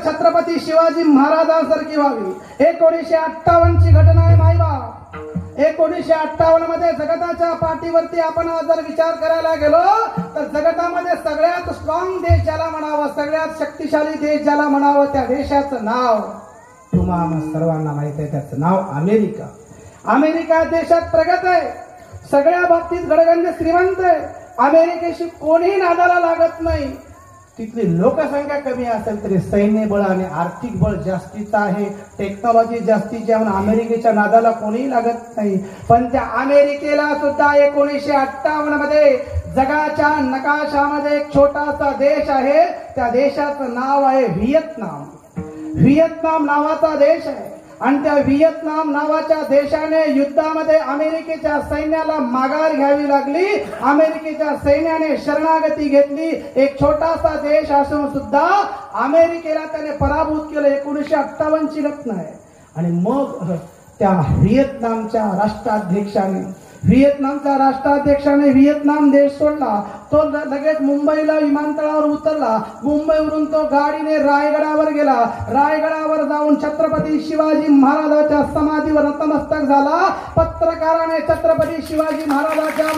छत्रपती शिवाजी महाराजांसारखी व्हावी. 1958 ची घटना आहे माईबा. 1958 मध्ये जगताच्या पाठीवरती आपण जर विचार करायला गेलो तर जगतामध्ये सगळ्यात स्ट्रॉंग देश ज्याला म्हणावं, सगळ्यात शक्तिशाली देश ज्याला म्हणावं, त्या देशाचं नाव तुम्हाला सर्वांना माहित आहे. त्याचं नाव अमेरिका. अमेरिका देशात प्रगत आहे, सगळ्या बाबतीत गडगंज श्रीमंत आहे. अमेरिकेशी कोणीही नादाला लागत नाही. तिथली लोकसंख्या कमी असेल तरी सैन्य बळ आणि आर्थिक बळ जास्तीचं आहे, टेक्नॉलॉजी जास्तीची आहे. अमेरिकेच्या नादाला कोणीही लागत नाही. पण त्या अमेरिकेला सुद्धा 1958 मध्ये जगाच्या नकाशामध्ये एक छोटासा देश आहे. त्या देशाचं नाव आहे व्हिएतनाम. व्हिएतनाम नावाचा देश आहे आणि त्या व्हिएतनाम नावाच्या देशाने युद्धामध्ये अमेरिकेच्या सैन्याला माघार घ्यावी लागली. अमेरिकेच्या सैन्याने शरणागती घेतली. एक छोटासा देश असून सुद्धा अमेरिकेला त्याने पराभूत केलं. 1958 ची घटना आहे. आणि मग त्या राष्ट्राध्यक्षाने व्हिएतनाम देश सोडला. तो लगेच मुंबईला विमानतळावर उतरला. मुंबईवरून तो गाडीने रायगडावर गेला. रायगडावर जाऊन छत्रपती शिवाजी महाराजांच्या समाधीवर नतमस्तक झाला. पत्रकाराने छत्रपती शिवाजी महाराजांच्या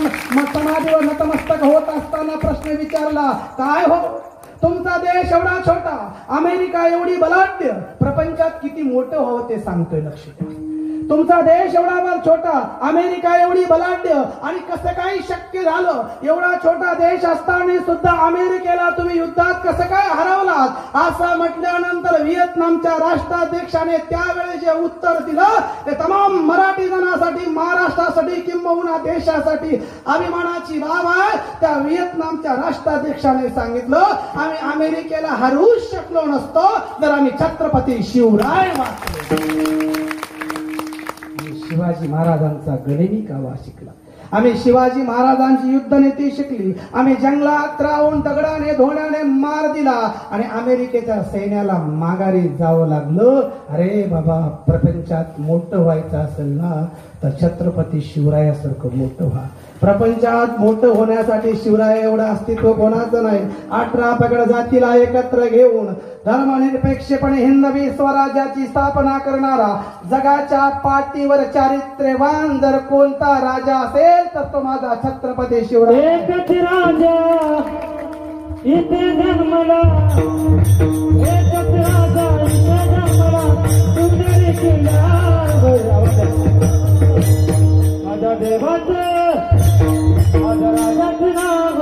समाधीवर नतमस्तक होत असताना प्रश्न विचारला, काय हो तुमचा देश एवढा छोटा, अमेरिका एवढी बलाढ्य, प्रपंचात किती मोठं व्हावं ते सांगतोय. लक्ष द्या. तुमचा देश एवढा छोटा, अमेरिका एवढी बलाढ्य, आणि कसं काही शक्य झालं? एवढा छोटा देश असताना सुद्धा अमेरिकेला तुम्ही युद्धात कसं काय हरवलात? असं म्हटल्यानंतर व्हिएतनामच्या राष्ट्राध्यक्षाने त्यावेळी जे उत्तर दिलं ते तमाम मराठी जनासाठी, महाराष्ट्रासाठी किंबहुना देशासाठी अभिमानाची बाब आहे. त्या व्हिएतनामच्या राष्ट्राध्यक्षाने सांगितलं, आम्ही अमेरिकेला हरवूच शकलो नसतो जर आम्ही छत्रपती शिवराय वाचले. शिवाजी महाराजांचा गनिमी कावा शिकला. आम्ही शिवाजी महाराजांची युद्धनीती शिकली. आम्ही जंगलात राहून दगडाने धोण्याने मार दिला आणि अमेरिकेच्या सैन्याला माघारी जावं लागलं. अरे बाबा, प्रपंचात मोठं व्हायचं असेल ना तर छत्रपती शिवरायासारखं मोठं व्हा. प्रपंचात मोठं होण्यासाठी शिवराय एवढं अस्तित्व कोणाचं नाही. 18 पगड जातीला एकत्र घेऊन धर्मनिरपेक्षपणे हिंदवी स्वराज्याची स्थापना करणारा, जगाच्या पाठीवर चारित्र्यवान जर कोणता राजा असेल तर तो माझा छत्रपती शिवराय. एकच राजा इथे जन्मला, एकच राजा इथे जन्मला, तुझे किल्ला माझ्या देवाचं, माझ्या राजाचं नाव